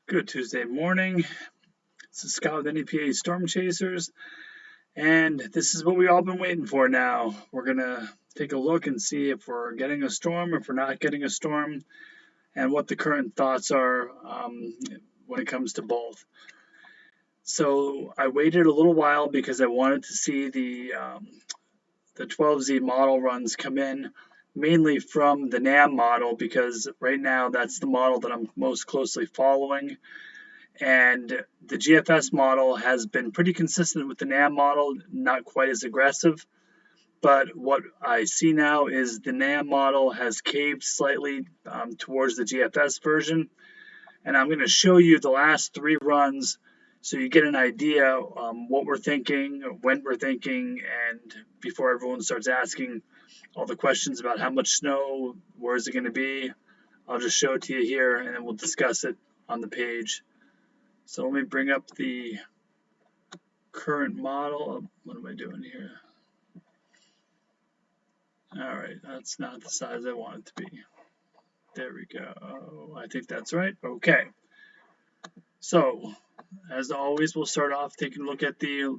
Good Tuesday morning. This is Scott with NEPA Storm Chasers, and this is what we've all been waiting for now. We're going to take a look and see if we're getting a storm, if we're not getting a storm, and what the current thoughts are when it comes to both. So I waited a little while because I wanted to see the 12Z model runs come in, mainly from the NAM model, because right now that's the model that I'm most closely following. And the GFS model has been pretty consistent with the NAM model, not quite as aggressive. But what I see now is the NAM model has caved slightly towards the GFS version. And I'm going to show you the last 3 runs so you get an idea what we're thinking, when we're thinking, and before everyone starts asking all the questions about how much snow, where is it going to be, I'll just show it to you here and then we'll discuss it on the page. So let me bring up the current model. What am I doing here? All right, that's not the size I want it to be. There we go. I think that's right. Okay. So, as always, we'll start off taking a look at the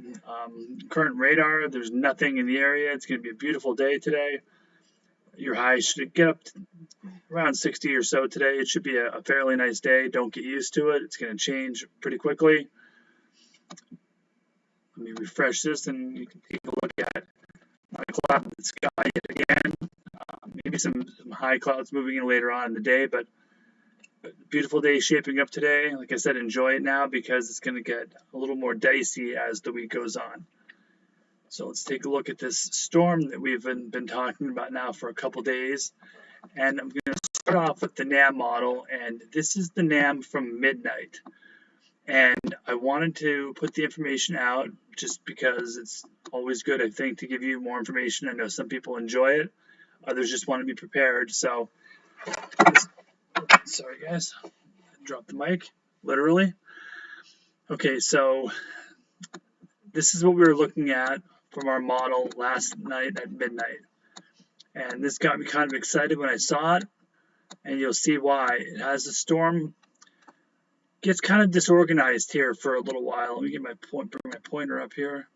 current radar. There's nothing in the area. It's going to be a beautiful day today. Your high should get up to around 60 or so today. It should be a fairly nice day. Don't get used to it. It's going to change pretty quickly. Let me refresh this and you can take a look at not a cloud in the sky yet again. Maybe some high clouds moving in later on in the day, but beautiful day shaping up today. Like I said, enjoy it now because it's going to get a little more dicey as the week goes on. So let's take a look at this storm that we've been talking about now for a couple days. And I'm going to start off with the NAM model, and this is the NAM from midnight. And I wanted to put the information out just because it's always good, I think, to give you more information. I know some people enjoy it. Others just want to be prepared. So, sorry guys, I dropped the mic, literally. Okay, so this is what we were looking at from our model last night at midnight. And this got me kind of excited when I saw it. And you'll see why. It has a storm. Gets kind of disorganized here for a little while. Let me get bring my pointer up here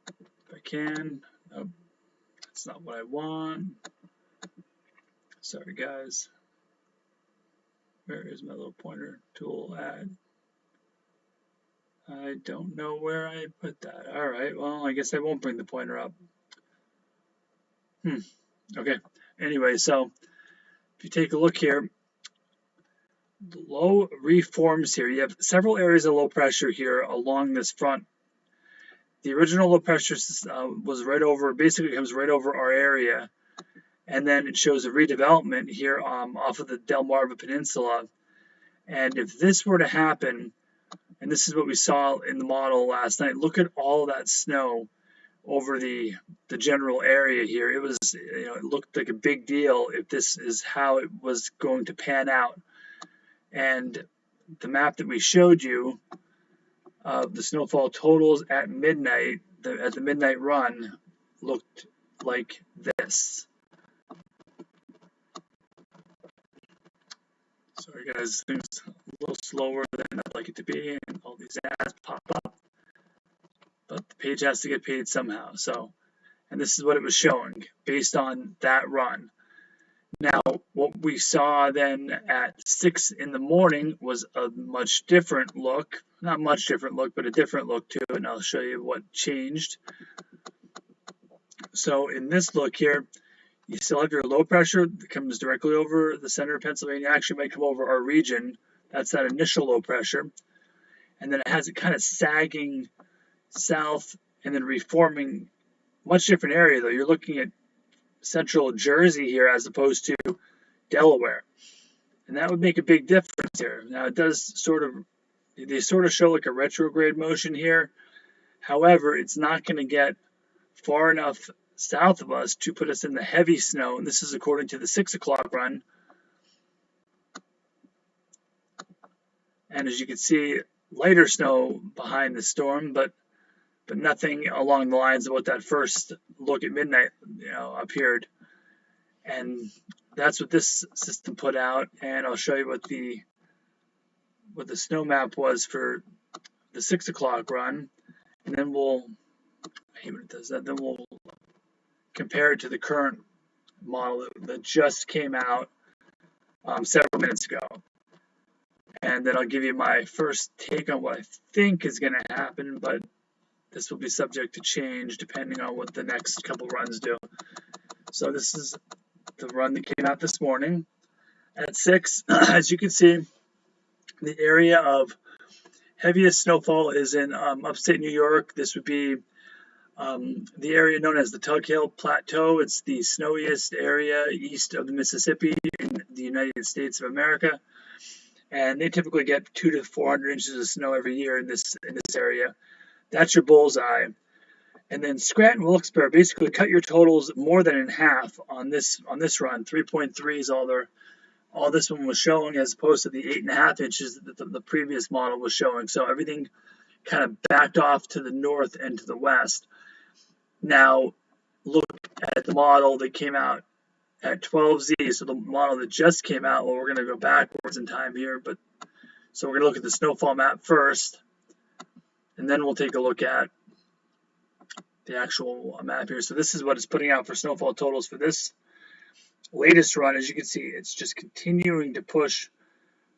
if I can. Oh, that's not what I want. Sorry guys. Where is my little pointer tool at? I don't know where I put that. All right, well, I guess I won't bring the pointer up. Okay, anyway, so if you take a look here, the low reforms here. You have several areas of low pressure here along this front. The original low pressure was right over, basically comes right over our area. And then it shows a redevelopment here off of the Delmarva Peninsula. And if this were to happen, and this is what we saw in the model last night, look at all that snow over the general area here. It was, it looked like a big deal if this is how it was going to pan out. And the map that we showed you of the snowfall totals at midnight, at the midnight run, looked like this. Sorry guys, things a little slower than I'd like it to be, and all these ads pop up. But the page has to get paid somehow. So, and this is what it was showing based on that run. Now, what we saw then at 6 in the morning was a much different look. Not much different look, but a different look too, and I'll show you what changed. So in this look here, you still have your low pressure that comes directly over the center of Pennsylvania. Actually, might come over our region. That's that initial low pressure. And then it has it kind of sagging south and then reforming. Much different area, though. You're looking at central Jersey here as opposed to Delaware. And that would make a big difference here. Now, it does they sort of show like a retrograde motion here. However, it's not going to get far enough south of us to put us in the heavy snow. And this is according to the 6 o'clock run. And as you can see, lighter snow behind the storm, but nothing along the lines of what that first look at midnight, appeared. And that's what this system put out. And I'll show you what the what the snow map was for the 6 o'clock run, and then we'll then we'll compare it to the current model that just came out several minutes ago. And then I'll give you my first take on what I think is going to happen, but this will be subject to change depending on what the next couple runs do. So this is the run that came out this morning at 6. As you can see, the area of heaviest snowfall is in upstate New York. This would be the area known as the Tug Hill Plateau. It's the snowiest area east of the Mississippi in the United States of America. And they typically get 200 to 400 inches of snow every year in this area. That's your bullseye. And then Scranton, Wilkes-Barre basically cut your totals more than in half on this run. 3.3 is all this one was showing, as opposed to the 8.5 inches that the previous model was showing. So everything kind of backed off to the north and to the west. Now look at the model that came out at 12Z, so the model that just came out. Well, we're going to go backwards in time here, but so we're going to look at the snowfall map first, and then we'll take a look at the actual map here. So this is what it's putting out for snowfall totals for this latest run. As you can see, it's just continuing to push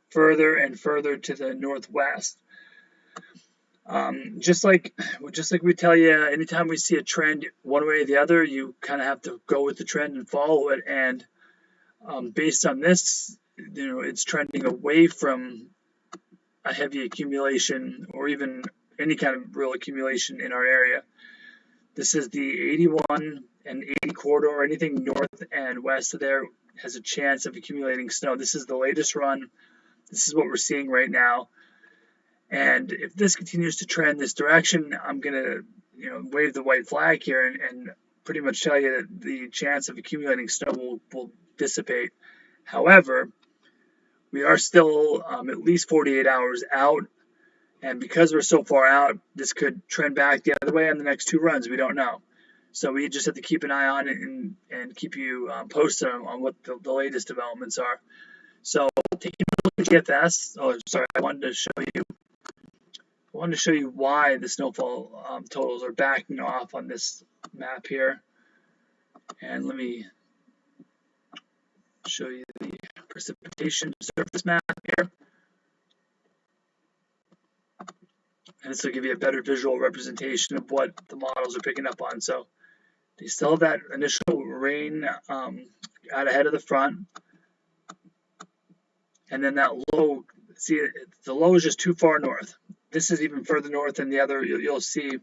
further and further to the northwest. Just like we tell you, anytime we see a trend one way or the other, you kind of have to go with the trend and follow it. And based on this, it's trending away from a heavy accumulation or even any kind of real accumulation in our area. This is the 81 and 80 corridor. Anything north and west of there has a chance of accumulating snow. This is the latest run. This is what we're seeing right now. And if this continues to trend this direction, I'm going to wave the white flag here and pretty much tell you that the chance of accumulating snow will dissipate. However, we are still at least 48 hours out. And because we're so far out, this could trend back the other way on the next 2 runs. We don't know. So we just have to keep an eye on it and keep you posted on what the latest developments are. So taking a look at GFS. Oh, sorry, I wanted to show you why the snowfall totals are backing off on this map here. And let me show you the precipitation surface map here. And this will give you a better visual representation of what the models are picking up on. So they still have that initial rain out ahead of the front. And then that low, see, the low is just too far north. This is even further north than the other. You'll see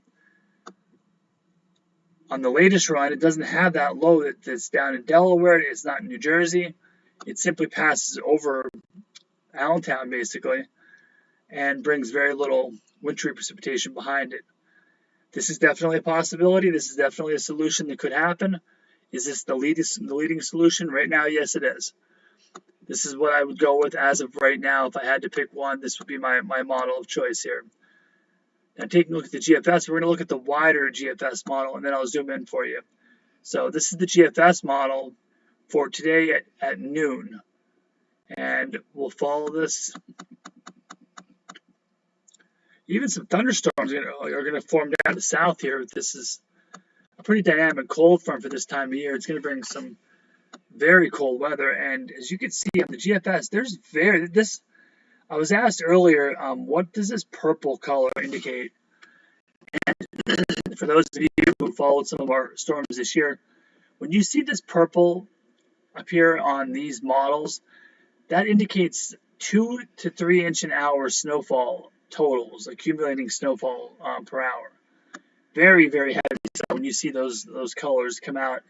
on the latest run, it doesn't have that low that's down in Delaware. It's not in New Jersey. It simply passes over Allentown, basically, and brings very little wintry precipitation behind it. This is definitely a possibility. This is definitely a solution that could happen. Is this the leading solution? Right now, yes, it is. This is what I would go with as of right now. If I had to pick one, this would be my model of choice here. Now, taking a look at the GFS, we're going to look at the wider GFS model, and then I'll zoom in for you. So this is the GFS model for today at noon. And we'll follow this. Even some thunderstorms are going to form down the south here. This is a pretty dynamic cold front for this time of year. It's going to bring some very cold weather. And as you can see on the GFS, I was asked earlier, what does this purple color indicate? And for those of you who followed some of our storms this year, when you see this purple appear on these models, that indicates 2 to 3 inch an hour snowfall totals, accumulating snowfall per hour. Very, very heavy. So when you see those colors come out,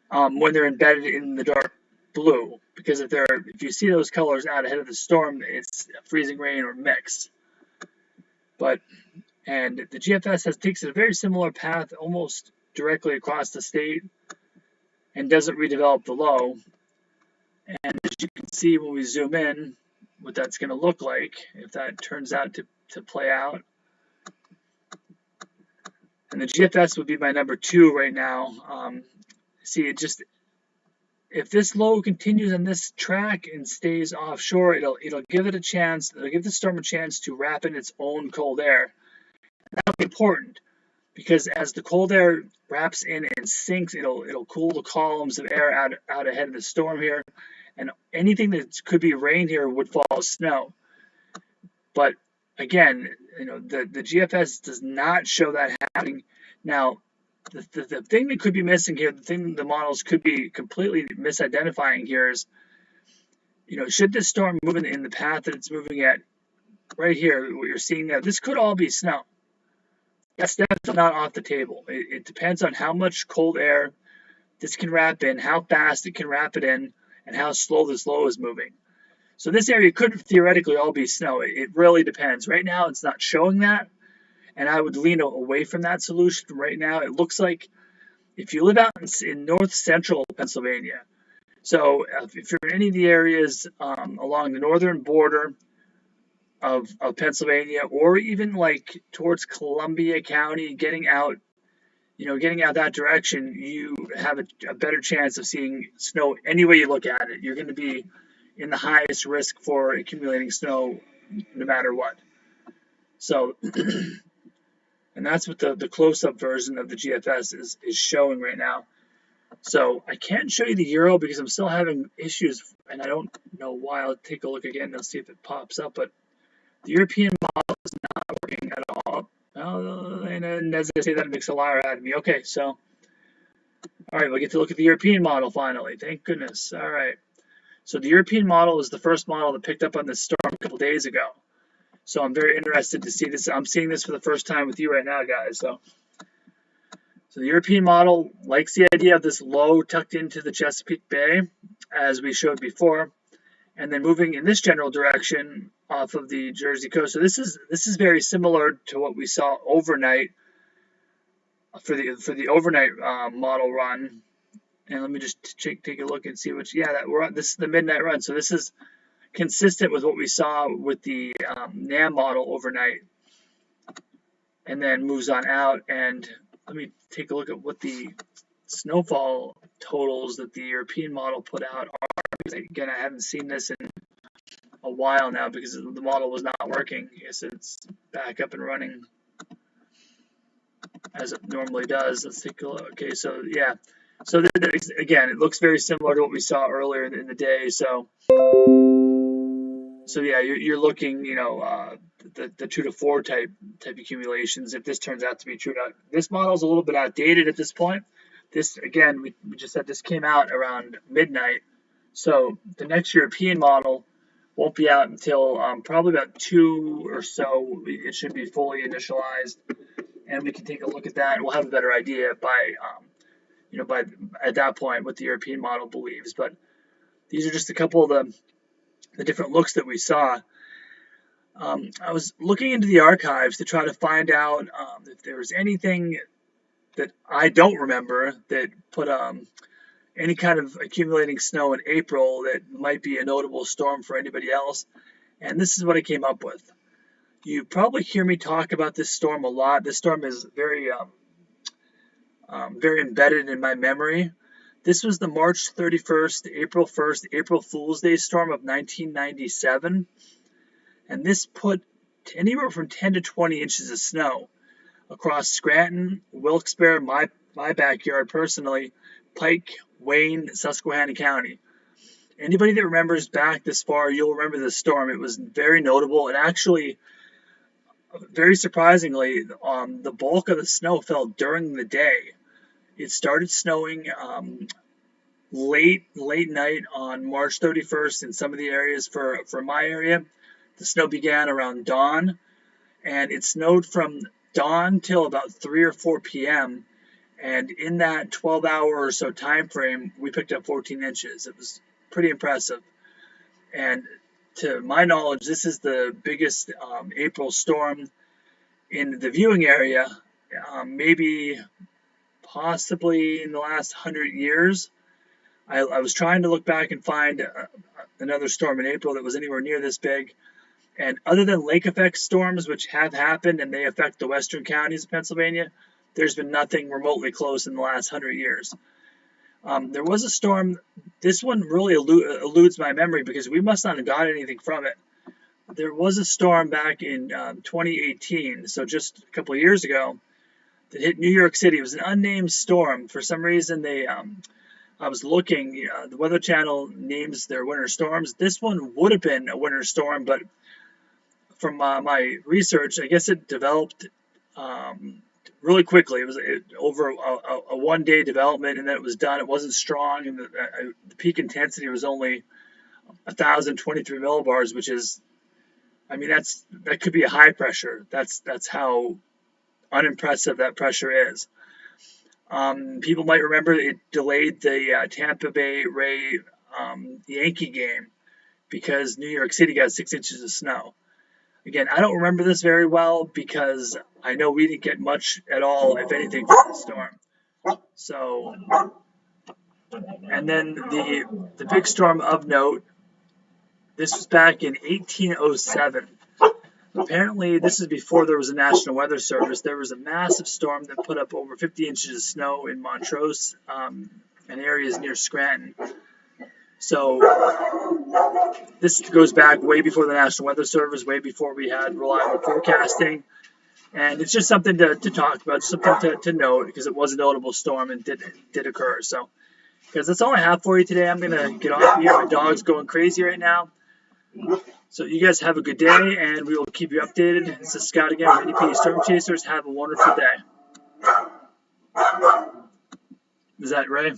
when they're embedded in the dark blue, because if you see those colors out ahead of the storm, it's freezing rain or mixed. And the GFS takes a very similar path almost directly across the state and doesn't redevelop the low. And as you can see when we zoom in, what that's going to look like if that turns out to play out. And the GFS would be my number 2 right now. See, it if this low continues on this track and stays offshore, it'll give it a chance. It'll give the storm a chance to wrap in its own cold air. That'll be important because as the cold air wraps in and sinks, it'll cool the columns of air out ahead of the storm here, and anything that could be rain here would fall as snow. But again, the GFS does not show that happening. Now, the thing that could be missing here, the thing the models could be completely misidentifying here is, should this storm move in the path that it's moving at right here, what you're seeing now, this could all be snow. That's definitely not off the table. It depends on how much cold air this can wrap in, how fast it can wrap it in, and how slow this low is moving. So this area could theoretically all be snow. It really depends. Right now, it's not showing that, and I would lean away from that solution right now. It looks like if you live out in north central Pennsylvania, so if you're in any of the areas along the northern border of Pennsylvania, or even like towards Columbia County, getting out that direction, you have a better chance of seeing snow any way you look at it. You're going to be in the highest risk for accumulating snow no matter what. So, and that's what the close-up version of the GFS is showing right now. So I can't show you the Euro because I'm still having issues, and I don't know why. I'll take a look again and see if it pops up, but the European model is not working at all. And as I say that, it makes a liar out of me. Okay, so, all right, we'll get to look at the European model finally. Thank goodness. All right. So the European model is the first model that picked up on this storm a couple days ago. So I'm very interested to see this. I'm seeing this for the first time with you right now, guys. So the European model likes the idea of this low tucked into the Chesapeake Bay, as we showed before, and then moving in this general direction off of the Jersey coast. So this is very similar to what we saw overnight for the overnight model run. And let me just take a look and see which. Yeah, this is the midnight run. So this is consistent with what we saw with the NAM model overnight, and then moves on out. And let me take a look at what the snowfall totals that the European model put out are. Again, I haven't seen this in a while now because the model was not working. I guess it's back up and running as it normally does. Let's take a look. Okay, so yeah. So again, it looks very similar to what we saw earlier in the day. So yeah, you're looking, the 2 to 4 type accumulations. If this turns out to be true, now this model is a little bit outdated at this point. This again, we just said this came out around midnight. So the next European model won't be out until probably about 2 or so. It should be fully initialized, and we can take a look at that. We'll have a better idea by at that point what the European model believes. But these are just a couple of the different looks that we saw. I was looking into the archives to try to find out if there was anything that I don't remember that put any kind of accumulating snow in April that might be a notable storm for anybody else. And this is what I came up with. You probably hear me talk about this storm a lot. This storm is very embedded in my memory. This was the March 31st, April 1st, April Fool's Day storm of 1997. And this put anywhere from 10 to 20 inches of snow across Scranton, Wilkes-Barre, my backyard personally, Pike, Wayne, Susquehanna County. Anybody that remembers back this far, you'll remember this storm. It was very notable. And actually, very surprisingly, the bulk of the snow fell during the day. It started snowing late night on March 31st in some of the areas for my area. The snow began around dawn, and it snowed from dawn till about 3 or 4 p.m. And in that 12-hour or so time frame, we picked up 14 inches. It was pretty impressive. And to my knowledge, this is the biggest April storm in the viewing area, maybe possibly in the last 100 years. I was trying to look back and find another storm in April that was anywhere near this big. And other than lake effect storms, which have happened and they affect the western counties of Pennsylvania, there's been nothing remotely close in the last 100 years. There was a storm. This one really eludes my memory because we must not have got anything from it. There was a storm back in 2018, so just a couple of years ago, that hit New York City. It was an unnamed storm. For some reason, I was looking. The Weather Channel names their winter storms. This one would have been a winter storm, but from my research, I guess it developed really quickly. It was over a one-day development, and then it was done. It wasn't strong, and the peak intensity was only 1,023 millibars, which is, I mean, that could be a high pressure. That's how unimpressive that pressure is. People might remember it delayed the Tampa Bay Ray Yankee game because New York City got 6 inches of snow. Again, I don't remember this very well because I know we didn't get much at all, if anything, from the storm. So, and then the big storm of note, this was back in 1807. Apparently, this is before there was a National Weather Service. There was a massive storm that put up over 50 inches of snow in Montrose and areas near Scranton. So this goes back way before the National Weather Service, way before we had reliable forecasting. And it's just something to talk about, something to note, because it was a notable storm and did occur. So, because that's all I have for you today. I'm going to get off here. My dog's going crazy right now. So you guys have a good day, and we will keep you updated. This is Scott again with NEPA Storm Chasers. Have a wonderful day. Is that Ray?